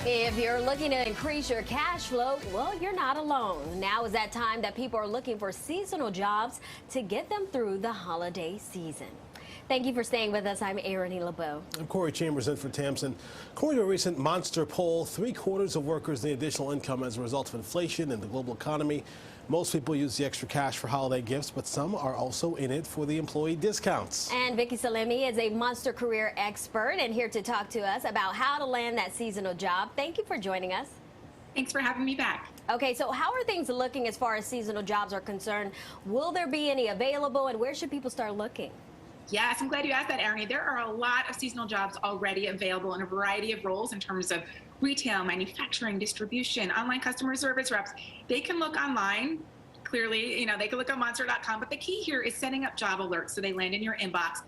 If you're looking to increase your cash flow, well, you're not alone. Now is that time that people are looking for seasonal jobs to get them through the holiday season. Thank you for staying with us. I'm Erin LeBeau. I'm Corey Chambers in for Tamsin. According to a recent Monster poll, 3/4 of workers need additional income as a result of inflation and the global economy. Most people use the extra cash for holiday gifts, but some are also in it for the employee discounts. And Vicki Salemi is a Monster career expert and here to talk to us about how to land that seasonal job. Thank you for joining us. Thanks for having me back. Okay, so how are things looking as far as seasonal jobs are concerned? Will there be any available, and where should people start looking? Yes, I'm glad you asked that, Erin. There are a lot of seasonal jobs already available in a variety of roles in terms of retail, manufacturing, distribution, online customer service reps. They can look online. Clearly, they can look on monster.com, but the key here is setting up job alerts so they land in your inbox.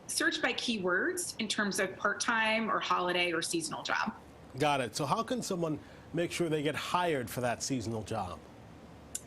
Search by keywords in terms of part-time or holiday or seasonal job. Got it. So how can someone make sure they get hired for that seasonal job?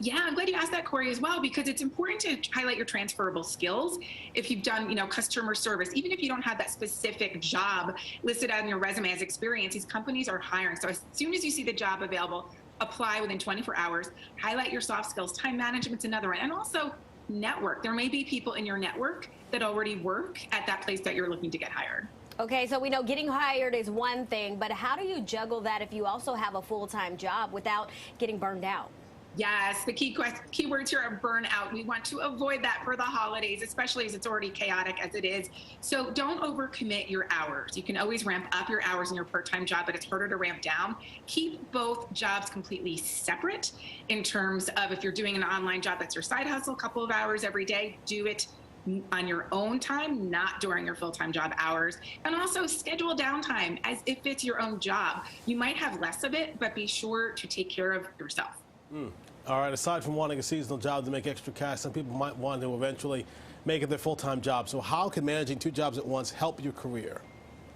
Yeah, I'm glad you asked that, Corey, as well, because it's important to highlight your transferable skills. If you've done, customer service, even if you don't have that specific job listed on your resume as experience, these companies are hiring. So as soon as you see the job available, apply within 24 hours, highlight your soft skills. Time management's another one. And also network. There may be people in your network that already work at that place that you're looking to get hired. Okay, so we know getting hired is one thing, but how do you juggle that if you also have a full-time job without getting burned out? Yes, the keywords here are burnout. We want to avoid that for the holidays, especially as it's already chaotic as it is. So don't overcommit your hours. You can always ramp up your hours in your part-time job, but it's harder to ramp down. Keep both jobs completely separate in terms of if you're doing an online job that's your side hustle, a couple of hours every day, do it on your own time, not during your full-time job hours. And also schedule downtime as if it's your own job. You might have less of it, but be sure to take care of yourself. All right, aside from wanting a seasonal job to make extra cash, some people might want to eventually make it their full-time job. So how can managing two jobs at once help your career?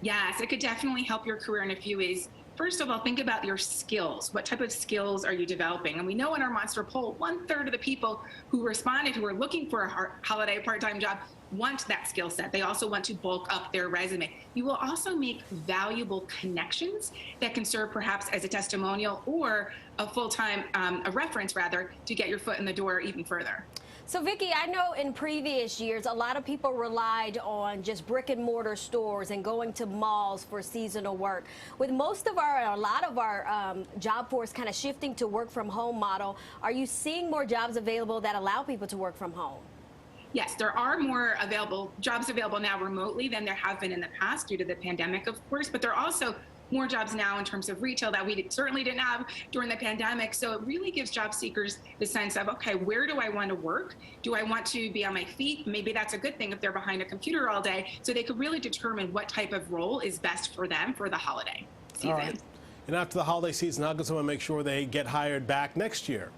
Yes, it could definitely help your career in a few ways. First of all, think about your skills. What type of skills are you developing? And we know in our Monster poll, 1/3 of the people who responded who are looking for a holiday part-time job want that skill set. They also want to bulk up their resume. You will also make valuable connections that can serve perhaps as a testimonial or a full-time, a reference rather, to get your foot in the door even further. So, Vicki, I know in previous years, a lot of people relied on just brick and mortar stores and going to malls for seasonal work. With a lot of our job force kind of shifting to work from home model, are you seeing more jobs available that allow people to work from home? Yes, there are more jobs available now remotely than there have been in the past due to the pandemic, of course, but there are also more jobs now in terms of retail that we certainly didn't have during the pandemic. So it really gives job seekers the sense of, okay, where do I want to work? Do I want to be on my feet? Maybe that's a good thing if they're behind a computer all day. So they could really determine what type of role is best for them for the holiday season. All right. And after the holiday season, how can someone make sure they get hired back next year?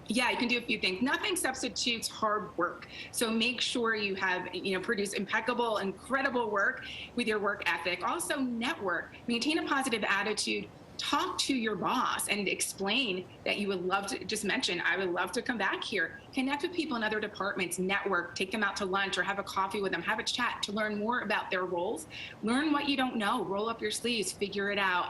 Yeah, you can do a few things. Nothing substitutes hard work. So make sure you have, produce impeccable, incredible work with your work ethic. Also network, maintain a positive attitude. Talk to your boss and explain that you would love to, just mention, I would love to come back here. Connect with people in other departments, network, take them out to lunch or have a coffee with them, have a chat to learn more about their roles. Learn what you don't know, roll up your sleeves, figure it out,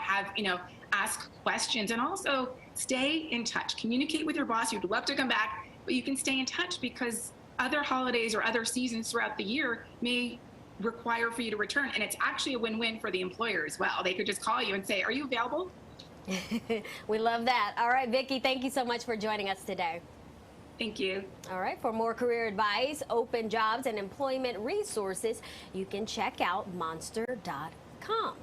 ask questions, and also stay in touch. Communicate with your boss. You'd love to come back, but you can stay in touch because other holidays or other seasons throughout the year may require for you to return. And it's actually a win-win for the employer as well. They could just call you and say, are you available? We love that. All right, Vicki, thank you so much for joining us today. Thank you. All right, for more career advice, open jobs, and employment resources, you can check out monster.com.